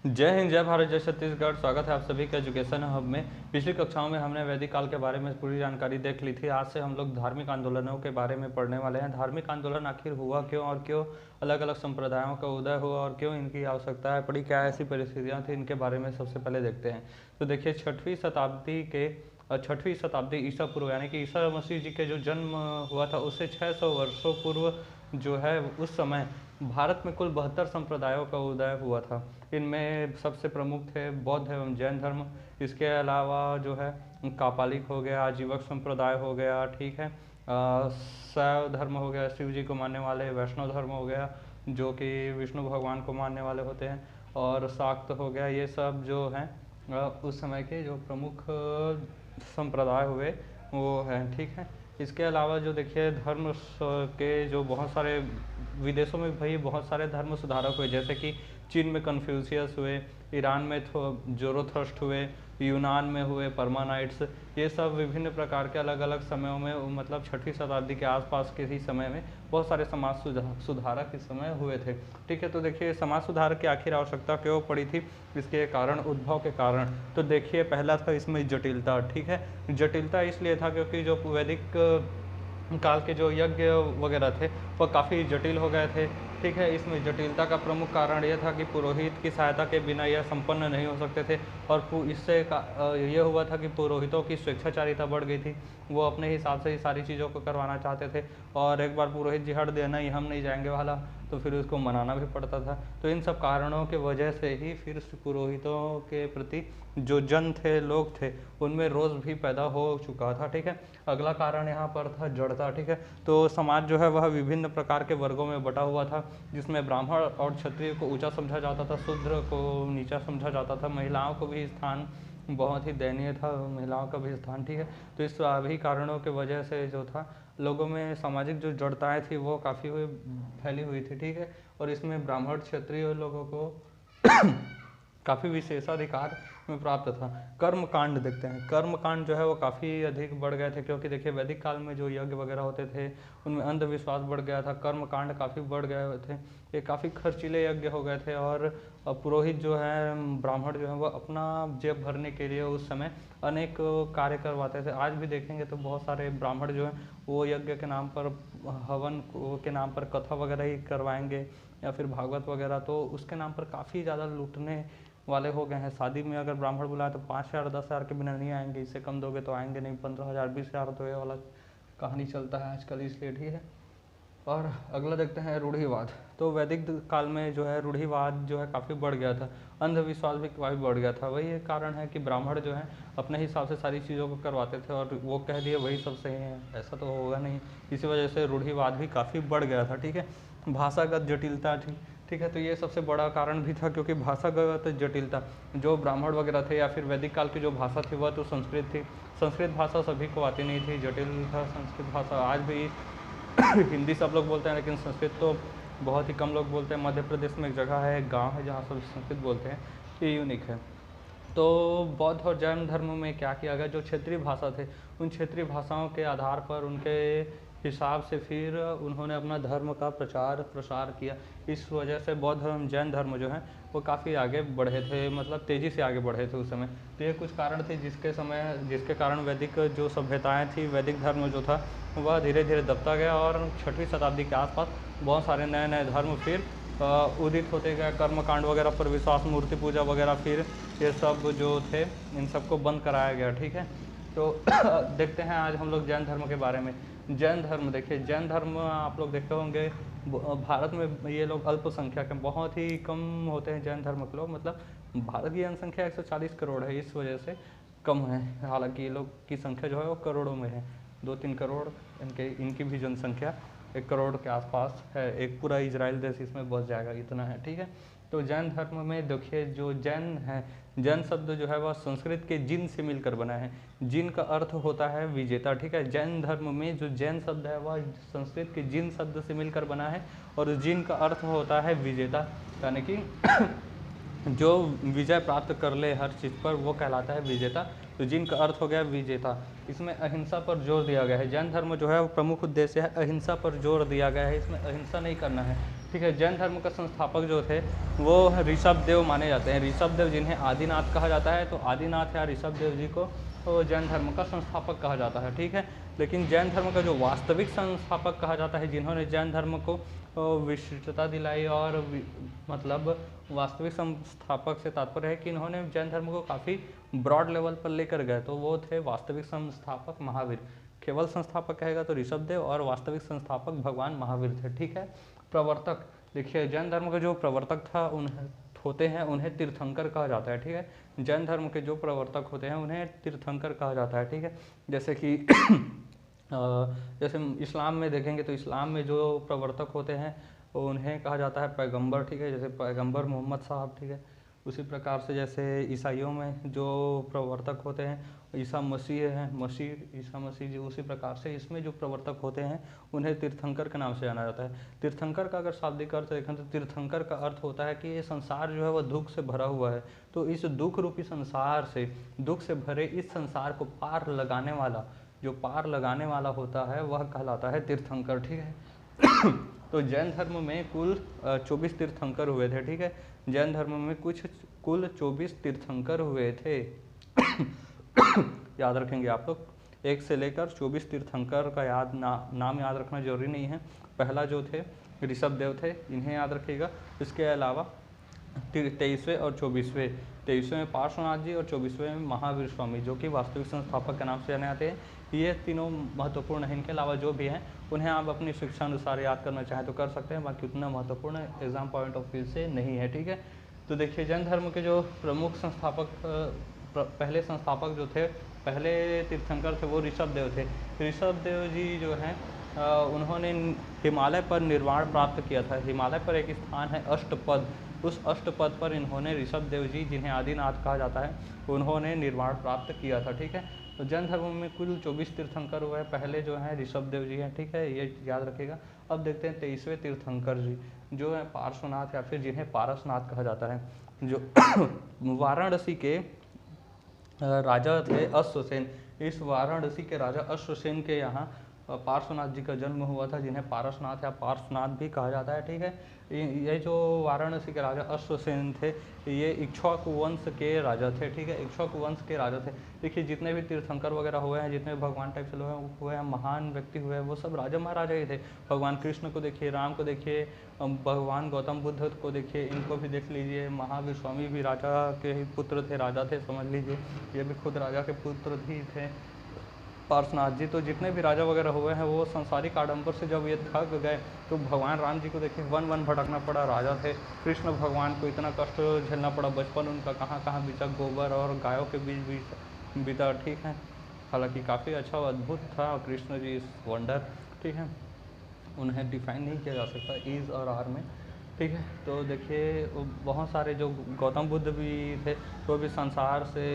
जय हिंद, जय भारत, जय छत्तीसगढ़। स्वागत है आप सभी का एजुकेशन हब में। पिछली कक्षाओं में हमने वैदिक काल के बारे में पूरी जानकारी देख ली थी। आज से हम लोग धार्मिक आंदोलनों के बारे में पढ़ने वाले हैं। धार्मिक आंदोलन आखिर हुआ क्यों और क्यों अलग अलग संप्रदायों का उदय हुआ और क्यों इनकी आवश्यकताएं पड़ी, क्या ऐसी परिस्थितियां थी, इनके बारे में सबसे पहले देखते हैं। तो देखिए, छठवीं शताब्दी ईसा पूर्व, यानी कि ईसा मसीह जी के जो जन्म हुआ था उससे 600 वर्षों पूर्व जो है उस समय भारत में कुल 72 संप्रदायों का उदय हुआ था। इनमें सबसे प्रमुख थे बौद्ध एवं जैन धर्म। इसके अलावा जो है कापालिक हो गया, आजीवक संप्रदाय हो गया, ठीक है, शैव धर्म हो गया, शिव जी को मानने वाले, वैष्णव धर्म हो गया जो कि विष्णु भगवान को मानने वाले होते हैं, और शाक्त हो गया। ये सब जो हैं उस समय के जो प्रमुख संप्रदाय हुए वो हैं, ठीक है। इसके अलावा जो देखिए के जो बहुत सारे विदेशों में भाई बहुत सारे धर्म सुधारक हुए, जैसे कि चीन में कन्फ्यूशियस हुए, ईरान में जोरोथ्रस्ट हुए, यूनान में हुए परमानाइट्स। ये सब विभिन्न प्रकार के अलग अलग समयों में, मतलब 6वीं शताब्दी के आसपास के ही समय में बहुत सारे समाज सुधारक इस समय हुए थे, ठीक है। तो देखिए, समाज सुधार की आखिर आवश्यकता क्यों पड़ी थी, इसके कारण, उद्भव के कारण। तो देखिए, पहला था इसमें जटिलता, ठीक है। जटिलता इसलिए था क्योंकि जो वैदिक काल के जो यज्ञ वगैरह थे वह काफ़ी जटिल हो गए थे, ठीक है। इसमें जटिलता का प्रमुख कारण यह था कि पुरोहित की सहायता के बिना यह संपन्न नहीं हो सकते थे, और इससे ये हुआ था कि पुरोहितों की स्वेच्छाचारिता बढ़ गई थी। वो अपने हिसाब से ही सारी चीज़ों को करवाना चाहते थे, और एक बार पुरोहित जी हट देना ही हम नहीं जाएंगे वाला, तो फिर उसको मनाना भी पड़ता था। तो इन सब कारणों के वजह से ही फिर पुरोहितों के प्रति जो जन थे, लोग थे, उनमें रोष भी पैदा हो चुका था, ठीक है। अगला कारण यहाँ पर था जड़ता, ठीक है। तो समाज जो है वह विभिन्न प्रकार के वर्गों में बटा हुआ था, जिसमें ब्राह्मण और क्षत्रिय को ऊंचा समझा जाता था, शूद्र को नीचा समझा जाता था, महिलाओं को भी स्थान बहुत ही दयनीय था, महिलाओं का भी स्थान, ठीक है। तो इस सभी कारणों के वजह से जो था लोगों में सामाजिक जो जड़ताएँ थी वो काफ़ी फैली हुई थी, ठीक है। और इसमें ब्राह्मण क्षत्रिय लोगों को काफ़ी विशेषाधिकार में प्राप्त था। कर्म कांड देखते हैं। कर्म कांड जो है वो काफ़ी अधिक बढ़ गए थे, क्योंकि देखिए वैदिक काल में जो यज्ञ वगैरह होते थे उनमें अंधविश्वास बढ़ गया था। कर्म कांड काफ़ी बढ़ गए हुए थे, ये काफ़ी खर्चीले यज्ञ हो गए थे, और पुरोहित जो है, ब्राह्मण जो है, वो अपना जेब भरने के लिए उस समय अनेक कार्य करवाते थे। आज भी देखेंगे तो बहुत सारे ब्राह्मण जो हैं वो यज्ञ के नाम पर, हवन के नाम पर कथा वगैरह ही करवाएंगे, या फिर भागवत वगैरह, तो उसके नाम पर काफ़ी ज़्यादा लूटने वाले हो गए हैं। शादी में अगर ब्राह्मण बुलाए तो 5,000 10,000 के बिना नहीं आएंगे, इससे कम दोगे तो आएंगे नहीं। 15,000 20,000 तो ये वाला कहानी चलता है आजकल, इसलिए, ठीक है। और अगला देखते हैं रूढ़िवाद। तो वैदिक काल में जो है रूढ़िवाद जो है काफ़ी बढ़ गया था, अंधविश्वास भी काफ़ी बढ़ गया था। वही एक कारण है कि ब्राह्मण जो है अपने हिसाब से सारी चीज़ों को करवाते थे, और वो कह दिए वही सब सही है, ऐसा तो होगा नहीं। इसी वजह से रूढ़िवाद भी काफ़ी बढ़ गया था, ठीक है। भाषागत जटिलता थी, ठीक है। तो ये सबसे बड़ा कारण भी था, क्योंकि भाषागत जटिलता, जो ब्राह्मण वगैरह थे या फिर वैदिक काल की जो भाषा थी वह तो संस्कृत थी। संस्कृत भाषा सभी को आती नहीं थी, जटिल था संस्कृत भाषा। आज भी हिंदी सब लोग बोलते हैं, लेकिन संस्कृत तो बहुत ही कम लोग बोलते हैं। मध्य प्रदेश में एक जगह है, एक गाँव है जहाँ सब संस्कृत बोलते हैं, ये यूनिक है। तो बौद्ध और जैन धर्म में क्या किया गया, जो क्षेत्रीय भाषा थे उन क्षेत्रीय भाषाओं के आधार पर, उनके हिसाब से फिर उन्होंने अपना धर्म का प्रचार प्रसार किया। इस वजह से बौद्ध धर्म, जैन धर्म जो है वो काफ़ी आगे बढ़े थे, मतलब तेज़ी से आगे बढ़े थे उस समय। तो ये कुछ कारण थे जिसके कारण वैदिक जो सभ्यताएं थी, वैदिक धर्म जो था वह धीरे धीरे दबता गया, और 6वीं शताब्दी के आसपास बहुत सारे नए नए धर्म फिर उदित होते गए। कर्मकांड वगैरह पर विश्वास, मूर्ति पूजा वगैरह, फिर ये सब जो थे इन सबको बंद कराया गया, ठीक है। तो देखते हैं आज हम लोग जैन धर्म के बारे में। जैन धर्म देखिए, जैन धर्म आप लोग देखते होंगे भारत में ये लोग अल्पसंख्यक हैं, बहुत ही कम होते हैं जैन धर्म के लोग। मतलब भारत की जनसंख्या 140 करोड़ है, इस वजह से कम है। हालांकि ये लोग की संख्या जो है वो करोड़ों में है, 2-3 करोड़ इनकी भी जनसंख्या 1 करोड़ के आसपास है। एक पूरा इजराइल देश इसमें बस जाएगा, इतना है, ठीक है। तो जैन धर्म में देखिए, जो जैन है, जैन शब्द जो है वह संस्कृत के जिन से मिलकर बना है। जिन का अर्थ होता है विजेता, ठीक है। जैन धर्म में जो जैन शब्द है वह संस्कृत के जिन शब्द से मिलकर बना है, और जिन का अर्थ होता है विजेता, यानी कि जो विजय प्राप्त कर ले हर चीज़ पर वो कहलाता है विजेता। तो जिनका अर्थ हो गया विजेता। इसमें अहिंसा पर जोर दिया गया है। जैन धर्म जो है वो प्रमुख उद्देश्य है, अहिंसा पर जोर दिया गया है। इसमें अहिंसा नहीं करना है, ठीक है। जैन धर्म का संस्थापक जो थे वो ऋषभदेव माने जाते हैं। ऋषभदेव जिन्हें आदिनाथ कहा जाता है, तो आदिनाथ या ऋषभदेव जी को तो जैन धर्म का संस्थापक कहा जाता है, ठीक है। लेकिन जैन धर्म का जो वास्तविक संस्थापक कहा जाता है, जिन्होंने जैन धर्म को विशिष्टता दिलाई और मतलब वास्तविक संस्थापक से तात्पर्य है कि इन्होंने जैन धर्म को काफ़ी ब्रॉड लेवल पर लेकर गए, तो वो थे वास्तविक संस्थापक महावीर। केवल संस्थापक कहेगा तो ऋषभदेव, और वास्तविक संस्थापक भगवान महावीर थे, ठीक है। प्रवर्तक, देखिए जैन धर्म का जो प्रवर्तक था उन्हें तीर्थंकर कहा जाता है, ठीक है। जैन धर्म के जो प्रवर्तक होते हैं उन्हें तीर्थंकर कहा जाता है, ठीक है। जैसे कि जैसे इस्लाम में देखेंगे तो इस्लाम में जो प्रवर्तक होते हैं उन्हें कहा जाता है पैगंबर, ठीक है, जैसे पैगंबर मोहम्मद साहब, ठीक है। उसी प्रकार से जैसे ईसाइयों में जो प्रवर्तक होते हैं ईसा मसीह हैं, ईसा मसीह जी, उसी प्रकार से इसमें जो प्रवर्तक होते हैं उन्हें तीर्थंकर के नाम से जाना जाता है। तीर्थंकर का अगर शाब्दिक अर्थ देखें तो तीर्थंकर का अर्थ होता है कि ये संसार जो है वह दुख से भरा हुआ है, तो इस दुख रूपी संसार से, दुख से भरे इस संसार को पार लगाने वाला, जो पार लगाने वाला होता है वह कहलाता है तीर्थंकर, ठीक है। तो जैन धर्म में कुल 24 तीर्थंकर हुए थे, ठीक है। जैन धर्म में कुल 24 तीर्थंकर हुए थे। याद रखेंगे आप लोग, 1 से लेकर 24 तीर्थंकर का नाम याद रखना जरूरी नहीं है। पहला जो थे ऋषभदेव थे, इन्हें याद रखिएगा। इसके अलावा 23वें और 24वें, 23वें में पार्श्वनाथ जी और 24वें में महावीर स्वामी, जो कि वास्तविक संस्थापक के नाम से जाने जाते हैं। ये तीनों महत्वपूर्ण हैं। इनके अलावा जो भी हैं उन्हें आप अपनी शिक्षा अनुसार याद करना चाहें तो कर सकते हैं, बाकी उतना महत्वपूर्ण एग्जाम पॉइंट ऑफ व्यू से नहीं है, ठीक है। तो देखिए जैन धर्म के जो प्रमुख संस्थापक, पहले संस्थापक जो थे, पहले तीर्थंकर थे वो ऋषभदेव थे। ऋषभदेव जी जो हैं उन्होंने हिमालय पर निर्वाण प्राप्त किया था। हिमालय पर एक स्थान है अष्टपद, उस अष्टपद पर इन्होंने ऋषभदेव जी, जिन्हें आदिनाथ कहा जाता है, उन्होंने निर्वाण प्राप्त किया था, ठीक है। तो जैन धर्म में कुल 24 तीर्थंकर हुए हैं। पहले जो हैं ऋषभदेव जी हैं, ठीक है, ये याद रखिएगा। अब देखते हैं 23वें तीर्थंकर जी, जो है पार्श्वनाथ या फिर जिन्हें पारसनाथ कहा जाता है, जो वाराणसी के राजा थे अश्वसेन। इस वाराणसी के राजा अश्वसेन के यहाँ पार्श्वनाथ जी का जन्म हुआ था, जिन्हें पारसनाथ या पार्श्वनाथ भी कहा जाता है, ठीक है। ये जो वाराणसी के राजा अश्वसेन थे, ये इक्ष्वाकु वंश के राजा थे, ठीक है, इक्ष्वाकु वंश के राजा थे। देखिए जितने भी तीर्थंकर वगैरह हुए हैं, जितने भगवान टाइप से लोग हुए हैं, महान व्यक्ति हुए हैं, वो सब राजा महाराजा ही थे। भगवान कृष्ण को देखिए, राम को देखिए, भगवान गौतम बुद्ध को देखिए, इनको भी देख लीजिए। महावीर स्वामी भी राजा के ही पुत्र थे, राजा थे, समझ लीजिए, ये भी खुद राजा के पुत्र ही थे, पार्श्वनाथ जी। तो जितने भी राजा वगैरह हुए हैं वो संसारिक आडंबर से जब ये थक गए तो भगवान राम जी को देखिए वन वन भटकना पड़ा, राजा थे। कृष्ण भगवान को इतना कष्ट झेलना पड़ा, बचपन उनका कहाँ कहाँ बीता, गोबर और गायों के बीच बीता, ठीक है। हालांकि काफ़ी अच्छा और अद्भुत था कृष्ण जी इस वंडर, ठीक है, उन्हें डिफाइन नहीं किया जा सकता ईज और आर में, ठीक है। तो देखिए बहुत सारे जो गौतम बुद्ध भी थे, वो भी संसार से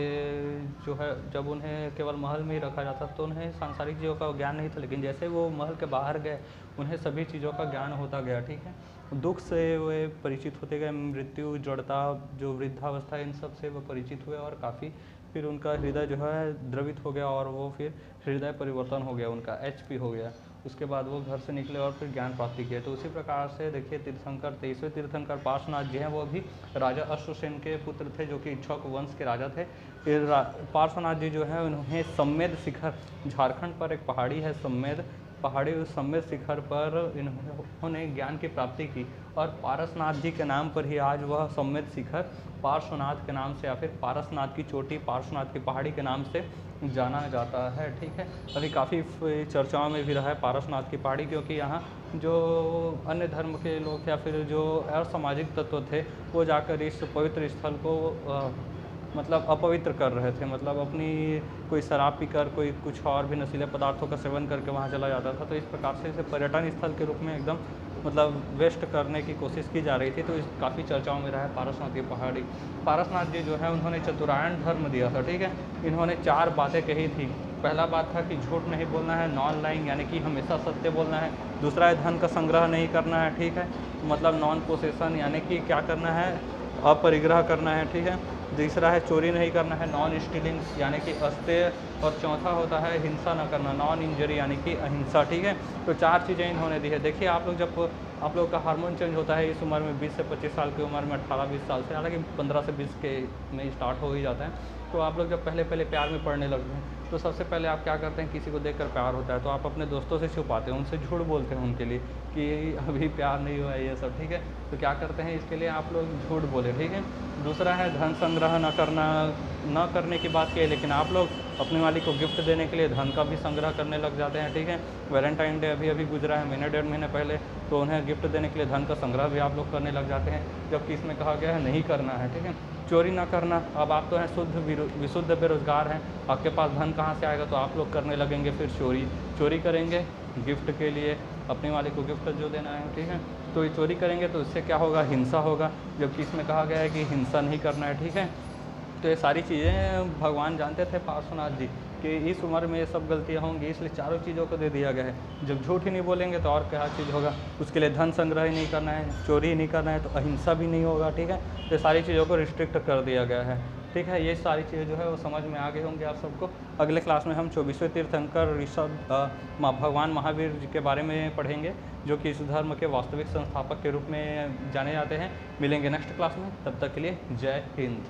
जो है, जब उन्हें केवल महल में ही रखा जाता तो उन्हें सांसारिक चीज़ों का ज्ञान नहीं था, लेकिन जैसे वो महल के बाहर गए उन्हें सभी चीज़ों का ज्ञान होता गया, ठीक है। दुख से वे परिचित होते गए, मृत्यु, जड़ता, जो वृद्धावस्था, इन सब से वो परिचित हुए और काफ़ी फिर उनका हृदय जो है द्रवित हो गया और वो फिर हृदय परिवर्तन हो गया, उनका HP हो गया। उसके बाद वो घर से निकले और फिर ज्ञान प्राप्ति किए। तो उसी प्रकार से देखिए तीर्थंकर, 23वें तीर्थंकर पार्श्वनाथ जी हैं, वो भी राजा अश्वसेन के पुत्र थे, जो कि इक्ष्वाकु वंश के राजा थे। फिर पार्श्वनाथ जी जो है उन्हें सम्मेद शिखर, झारखंड पर एक पहाड़ी है सम्मेद पहाड़ी, उस सम्मेद शिखर पर इन्होंने ज्ञान की प्राप्ति की और पारसनाथ जी के नाम पर ही आज वह सम्मेद शिखर पार्श्वनाथ के नाम से या फिर पारसनाथ की चोटी, पार्श्वनाथ की पहाड़ी के नाम से जाना जाता है, ठीक है। अभी काफ़ी चर्चाओं में भी रहा है पारसनाथ की पहाड़ी, क्योंकि यहाँ जो अन्य धर्म के लोग या फिर जो असामाजिक तत्व थे वो जाकर इस पवित्र स्थल को मतलब अपवित्र कर रहे थे, मतलब अपनी कोई शराब पीकर, कोई कुछ और भी नशीले पदार्थों का सेवन करके वहाँ चला जाता था। तो इस प्रकार से इसे पर्यटन स्थल के रूप में एकदम मतलब वेस्ट करने की कोशिश की जा रही थी। तो इस काफ़ी चर्चाओं में रहा है पारसनाथ की पहाड़ी। पारसनाथ जी जो है उन्होंने चतुरायण धर्म दिया था, ठीक है। इन्होंने 4 बातें कही थी। पहला बात था कि झूठ नहीं बोलना है, नॉन लाइंग यानी कि हमेशा सत्य बोलना है। दूसरा है धन का संग्रह नहीं करना है, ठीक है, मतलब नॉन पोसेसन यानी कि क्या करना है, अपरिग्रह करना है, ठीक है। तीसरा है चोरी नहीं करना है, नॉन स्टीलिंग यानी कि अस्तेय, और चौथा होता है हिंसा न करना, नॉन इंजरी यानी कि अहिंसा, ठीक है। तो 4 चीज़ें इन्होंने दी है। देखिए आप लोग जब आप लोगों का हार्मोन चेंज होता है इस उम्र में, 20 से 25 साल की उम्र में, 18-20 साल से, हालांकि 15 से 20 के में स्टार्ट हो ही जाता है। तो आप लोग जब पहले पहले प्यार में पड़ने लगते हैं तो सबसे पहले आप क्या करते हैं, किसी को देखकर प्यार होता है तो आप अपने दोस्तों से छुपाते हैं, उनसे झूठ बोलते हैं उनके लिए कि अभी प्यार नहीं हुआ है ये सब, ठीक है। तो क्या करते हैं, इसके लिए आप लोग झूठ बोले, ठीक है। दूसरा है धन संग्रह न करने की बात की है, लेकिन आप लोग अपने वाली को गिफ्ट देने के लिए धन का भी संग्रह करने लग जाते हैं, ठीक है। वैलेंटाइन डे अभी अभी गुजरा है, महीने 1.5 महीने पहले, तो उन्हें गिफ्ट देने के लिए धन का संग्रह भी आप लोग करने लग जाते हैं, जबकि इसमें कहा गया है नहीं करना है, ठीक है। चोरी ना करना, अब आप तो हैं विशुद्ध बेरोजगार हैं, आपके पास धन कहाँ से आएगा, तो आप लोग करने लगेंगे फिर चोरी करेंगे गिफ्ट के लिए, अपने वाले को गिफ्ट जो देना है, ठीक है। तो ये चोरी करेंगे तो इससे क्या होगा, हिंसा होगा, जबकि इसमें कहा गया है कि हिंसा नहीं करना है, ठीक है। तो ये सारी चीज़ें भगवान जानते थे पार्श्वनाथ जी कि इस उम्र में ये सब गलतियाँ होंगी, इसलिए चारों चीज़ों को दे दिया गया है। जब झूठ ही नहीं बोलेंगे तो और क्या चीज़ होगा, उसके लिए धन संग्रह ही नहीं करना है, चोरी ही नहीं करना है, तो अहिंसा भी नहीं होगा, ठीक है। तो सारी चीज़ों को रिस्ट्रिक्ट कर दिया गया है, ठीक है। ये सारी चीज़ें जो है वो समझ में आ गई होंगी आप सबको। अगले क्लास में हम 24वें तीर्थंकर भगवान महावीर जी के बारे में पढ़ेंगे, जो कि इस धर्म के वास्तविक संस्थापक के रूप में जाने जाते हैं। मिलेंगे नेक्स्ट क्लास में, तब तक के लिए जय हिंद।